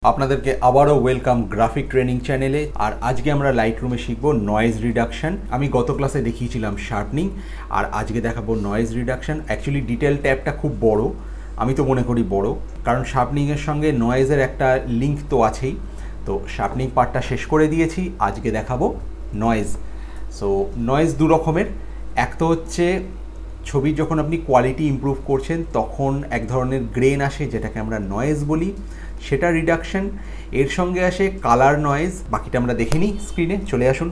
আপনাদেরকে আবারও welcome graphic training চ্যানেলে। আর আজকে আমরা লাইটরুমে শিখবো নয়েজ রিডাকশন। আমি গত ক্লাসে দেখিয়েছিলাম শার্পনিং, আর আজকে দেখাবো নয়েজ রিডাকশন। অ্যাকচুয়ালি ডিটেল ট্যাবটা খুব বড়, আমি তো মনে করি বড়, কারণ শার্পনিংয়ের সঙ্গে নয়েজের একটা লিঙ্ক তো আছেই। তো শার্পনিং পার্টটা শেষ করে দিয়েছি, আজকে দেখাবো নয়েজ। সো নয়েজ দু রকমের, এক তো হচ্ছে ছবির যখন আপনি কোয়ালিটি ইমপ্রুভ করছেন তখন এক ধরনের গ্রেন আসে, যেটাকে আমরা নয়েজ বলি, সেটা রিডাকশন। এর সঙ্গে আসে কালার নয়েজ। বাকিটা আমরা দেখে নিই স্ক্রিনে, চলে আসুন।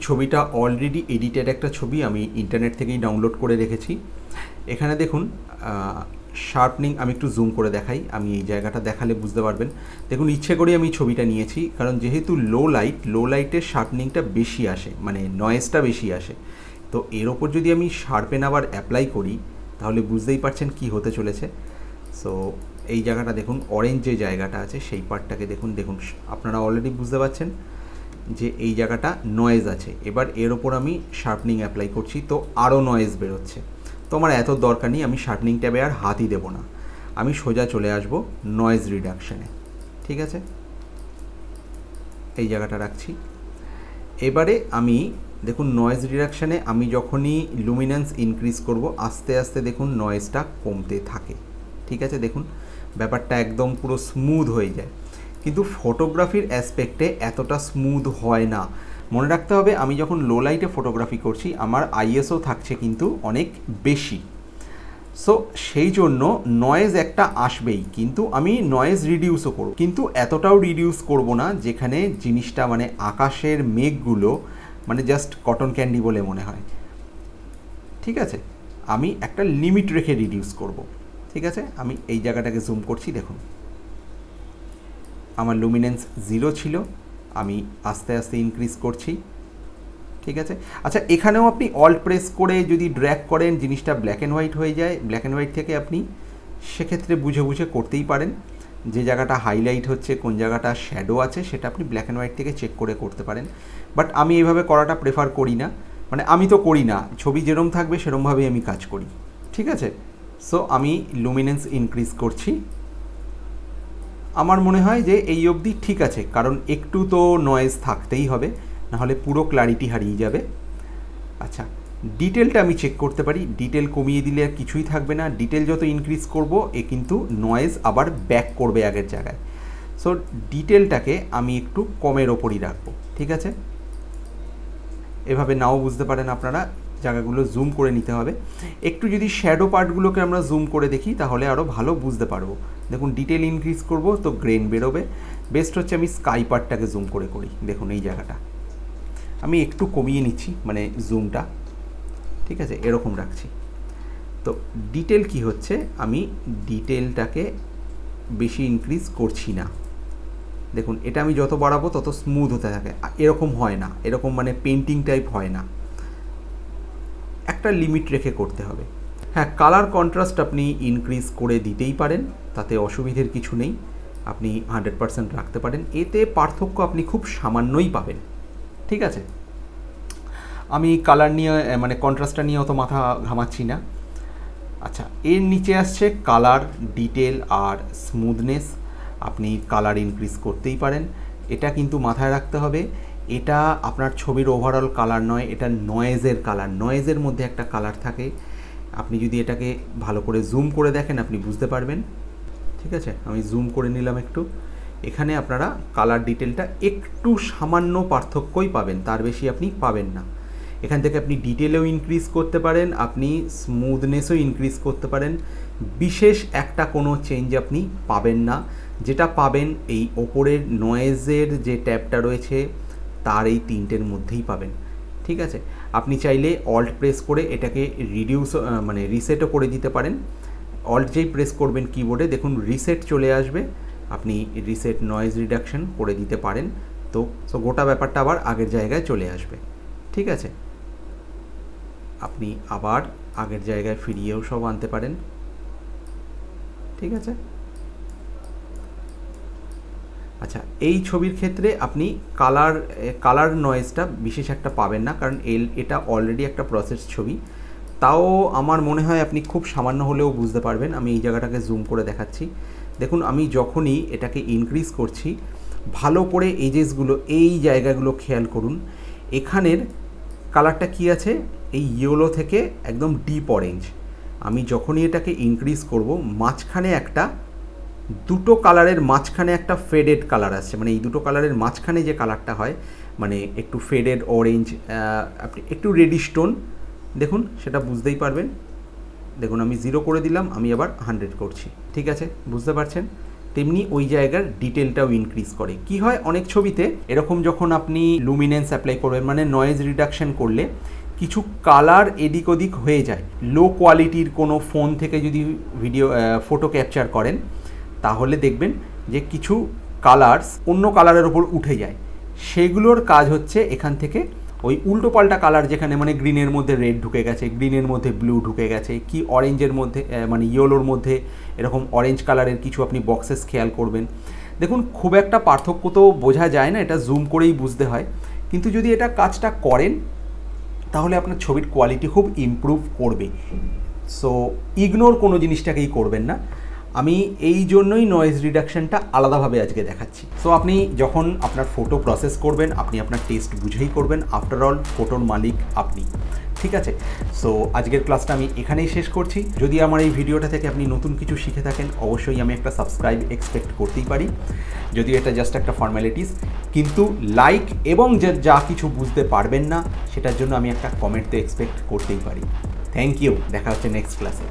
ছবিটা অলরেডি এডিটেড একটা ছবি, আমি ইন্টারনেট থেকেই ডাউনলোড করে রেখেছি। এখানে দেখুন শার্পনিং, আমি একটু জুম করে দেখাই, আমি এই জায়গাটা দেখালে বুঝতে পারবেন। দেখুন ইচ্ছে করে আমি ছবিটা নিয়েছি, কারণ যেহেতু লো লাইটের শার্পনিংটা বেশি আসে, মানে নয়েজটা বেশি আসে। তো এর ওপর যদি আমি শার্পেন আবার অ্যাপ্লাই করি তাহলে বুঝতেই পারছেন কি হতে চলেছে। সো এই জায়গাটা দেখুন, অরেঞ্জ যে জায়গাটা আছে সেই পার্টটাকে দেখুন, আপনারা অলরেডি বুঝতে পারছেন যে এই জায়গাটা নয়েজ আছে। এবার এর ওপর আমি শার্পনিং অ্যাপ্লাই করছি, তো আরও নয়েজ বেরোচ্ছে। তো আমার এত দরকার নেই, আমি শার্পনিং ট্যাবে আর হাতই দেবো না, আমি সোজা চলে আসব নয়েজ রিডাকশানে। ঠিক আছে, এই জায়গাটা রাখছি। এবারে আমি দেখুন নয়েজ রিডাকশানে আমি যখনই লুমিনেন্স ইনক্রিজ করব, আস্তে আস্তে দেখুন নয়েজটা কমতে থাকে। ঠিক আছে, দেখুন ব্যাপারটা একদম পুরো স্মুথ হয়ে যায়। কিন্তু ফটোগ্রাফির অ্যাসপেক্টে এতটা স্মুথ হয় না। মনে রাখতে হবে, আমি যখন লো লাইটে ফটোগ্রাফি করছি আমার আইএসও থাকছে কিন্তু অনেক বেশি। সো সেই জন্য নয়েজ একটা আসবেই, কিন্তু আমি নয়েজ রিডিউসও করব, কিন্তু এতটাও রিডিউস করব না যেখানে জিনিসটা মানে আকাশের মেঘগুলো মানে জাস্ট কটন ক্যান্ডি বলে মনে হয়। ঠিক আছে, আমি একটা লিমিট রেখে রিডিউস করব। ঠিক আছে, আমি এই জায়গাটাকে জুম করছি, দেখুন আমার লুমিনেন্স 0 ছিল, আমি আস্তে আস্তে ইনক্রিজ করছি। ঠিক আছে, আচ্ছা এখানেও আপনি অল্ট প্রেস করে যদি ড্র্যাগ করেন জিনিসটা ব্ল্যাক অ্যান্ড হোয়াইট হয়ে যায়। ব্ল্যাক অ্যান্ড হোয়াইট থেকে আপনি সেক্ষেত্রে বুঝে বুঝে করতেই পারেন, যে জায়গাটা হাইলাইট হচ্ছে, কোন জায়গাটা শ্যাডো আছে, সেটা আপনি ব্ল্যাক অ্যান্ড হোয়াইট থেকে চেক করে করতে পারেন। বাট আমি এইভাবে করাটা প্রেফার করি না, মানে আমি তো করি না, ছবি যেরম থাকবে সেরমভাবেই আমি কাজ করি। ঠিক আছে, সো আমি লুমিনেন্স ইনক্রিজ করছি। আমার মনে হয় যে এই অবধি ঠিক আছে, কারণ একটু তো নয়েজ থাকতেই হবে, নাহলে পুরো ক্ল্যারিটি হারিয়ে যাবে। আচ্ছা, ডিটেলটা আমি চেক করতে পারি, ডিটেল কমিয়ে দিলে আর কিছুই থাকবে না। ডিটেল যত ইনক্রিজ করব এ কিন্তু নয়েজ আবার ব্যাক করবে আগের জায়গায়। সো ডিটেলটাকে আমি একটু কমের ওপরই রাখবো। ঠিক আছে, এভাবে নাও বুঝতে পারেন আপনারা, জায়গাগুলো জুম করে নিতে হবে। একটু যদি শ্যাডো পার্টগুলোকে আমরা জুম করে দেখি তাহলে আরও ভালো বুঝতে পারবো। দেখুন ডিটেল ইনক্রিজ করব তো গ্রেন বেরোবে। বেস্ট হচ্ছে আমি স্কাই পার্টটাকে জুম করে করি। দেখুন এই জায়গাটা আমি একটু কমিয়ে নিচ্ছি, মানে জুমটা। ঠিক আছে, এরকম রাখছি। তো ডিটেল কি হচ্ছে, আমি ডিটেলটাকে বেশি ইনক্রিজ করছি না। দেখুন এটা আমি যত বাড়াবো তত স্মুথ হতে থাকে। এরকম হয় না, এরকম মানে পেন্টিং টাইপ হয় না, একটা লিমিট রেখে করতে হবে। হ্যাঁ, কালার কন্ট্রাস্ট আপনি ইনক্রিজ করে দিতেই পারেন, তাতে অসুবিধের কিছু নেই, আপনি 100% রাখতে পারেন, এতে পার্থক্য আপনি খুব সামান্যই পাবেন। ঠিক আছে, আমি কালার নিয়ে মানে কন্ট্রাস্টটা নিয়ে অত মাথা ঘামাচ্ছি না। আচ্ছা, এর নিচে আসছে কালার, ডিটেল আর স্মুথনেস। আপনি কালার ইনক্রিজ করতেই পারেন, এটা কিন্তু মাথায় রাখতে হবে এটা আপনার ছবির ওভারঅল কালার নয়, এটা নয়েজের কালার। নয়েজের মধ্যে একটা কালার থাকে, আপনি যদি এটাকে ভালো করে জুম করে দেখেন আপনি বুঝতে পারবেন। ঠিক আছে, আমি জুম করে নিলাম একটু। এখানে আপনারা কালার ডিটেলটা একটু সামান্য পার্থক্যই পাবেন, তার বেশি আপনি পাবেন না। এখান থেকে আপনি ডিটেলেও ইনক্রিজ করতে পারেন, আপনি স্মুথনেসও ইনক্রিজ করতে পারেন। বিশেষ একটা কোনো চেঞ্জ আপনি পাবেন না, যেটা পাবেন এই ওপরের নয়েজের যে ট্যাবটা রয়েছে তার এই তিনটের মধ্যেই পাবেন। ঠিক আছে, আপনি চাইলে অল্ট প্রেস করে এটাকে রিডিউস মানে রিসেটও করে দিতে পারেন। অল্ট যেই প্রেস করবেন কিবোর্ডে দেখুন রিসেট চলে আসবে, আপনি রিসেট নয়েজ রিডাকশন করে দিতে পারেন। তো গোটা ব্যাপারটা আবার আগের জায়গায় চলে আসবে। ঠিক আছে, আপনি আবার আগের জায়গায় ফিরিয়েও সব আনতে পারেন। ঠিক আছে, আচ্ছা, এই ছবির ক্ষেত্রে আপনি কালার নয়েজটা বিশেষ একটা পাবেন না, কারণ এটা অলরেডি একটা প্রসেস ছবি। তাও আমার মনে হয় আপনি খুব সামান্য হলেও বুঝতে পারবেন। আমি এই জায়গাটাকে জুম করে দেখাচ্ছি। দেখুন, আমি যখনই এটাকে ইনক্রিজ করছি, ভালো করে এজেসগুলো, এই জায়গাগুলো খেয়াল করুন। এখানের কালারটা কি আছে, এই ইয়েলো থেকে একদম ডিপ অরেঞ্জ। আমি যখনই এটাকে ইনক্রিজ করব, মাঝখানে একটা, দুটো কালারের মাঝখানে একটা ফেডেড কালার আসছে, মানে এই দুটো কালারের মাঝখানে যে কালারটা হয়, মানে একটু ফেডেড অরেঞ্জ, আপনি একটু রেডিশ টোন, দেখুন সেটা বুঝতেই পারবেন। দেখুন আমি 0 করে দিলাম, আমি আবার 100 করছি, ঠিক আছে, বুঝতে পারছেন? তেমনি ওই জায়গার ডিটেলটাও ইনক্রিজ করে। কি হয় অনেক ছবিতে এরকম, যখন আপনি লুমিনেন্স অ্যাপ্লাই করবেন, মানে নয়েজ রিডাকশন করলে কিছু কালার এদিক ওদিক হয়ে যায়। লো কোয়ালিটির কোনো ফোন থেকে যদি ফটো ক্যাপচার করেন, তাহলে দেখবেন যে কিছু কালার্স অন্য কালারের ওপর উঠে যায়। সেগুলোর কাজ হচ্ছে এখান থেকে ওই উল্টোপাল্টা কালার, যেখানে মানে গ্রিনের মধ্যে রেড ঢুকে গেছে, গ্রিনের মধ্যে ব্লু ঢুকে গেছে, কি অরেঞ্জের মধ্যে মানে ইয়েলোর মধ্যে এরকম অরেঞ্জ কালারের কিছু আপনি বক্সেস খেয়াল করবেন। দেখুন খুব একটা পার্থক্য তো বোঝা যায় না, এটা জুম করেই বুঝতে হয়। কিন্তু যদি এটা কাজটা করেন, তাহলে আপনার ছবির কোয়ালিটি খুব ইমপ্রুভ করবে। সো ইগনোর কোনো জিনিসটাকেই করবেন না। আমি এই জন্যই নয়েজ রিডাকশনটা আলাদাভাবে আজকে দেখাচ্ছি। সো আপনি যখন আপনার ফটো প্রসেস করবেন, আপনি আপনার টেস্ট বুঝেই করবেন। আফটার অল ফটোর মালিক আপনি, ঠিক আছে? সো আজকের ক্লাসটা আমি এখানেই শেষ করছি। যদি আমার এই ভিডিওটা থেকে আপনি নতুন কিছু শিখে থাকেন, অবশ্যই আমি একটা সাবস্ক্রাইব এক্সপেক্ট করতেই পারি, যদিও এটা জাস্ট একটা ফর্ম্যালিটিস। কিন্তু লাইক এবং যা কিছু বুঝতে পারবেন না, সেটার জন্য আমি একটা কমেন্ট তো এক্সপেক্ট করতেই পারি। থ্যাংক ইউ, দেখা হচ্ছে নেক্সট ক্লাসে।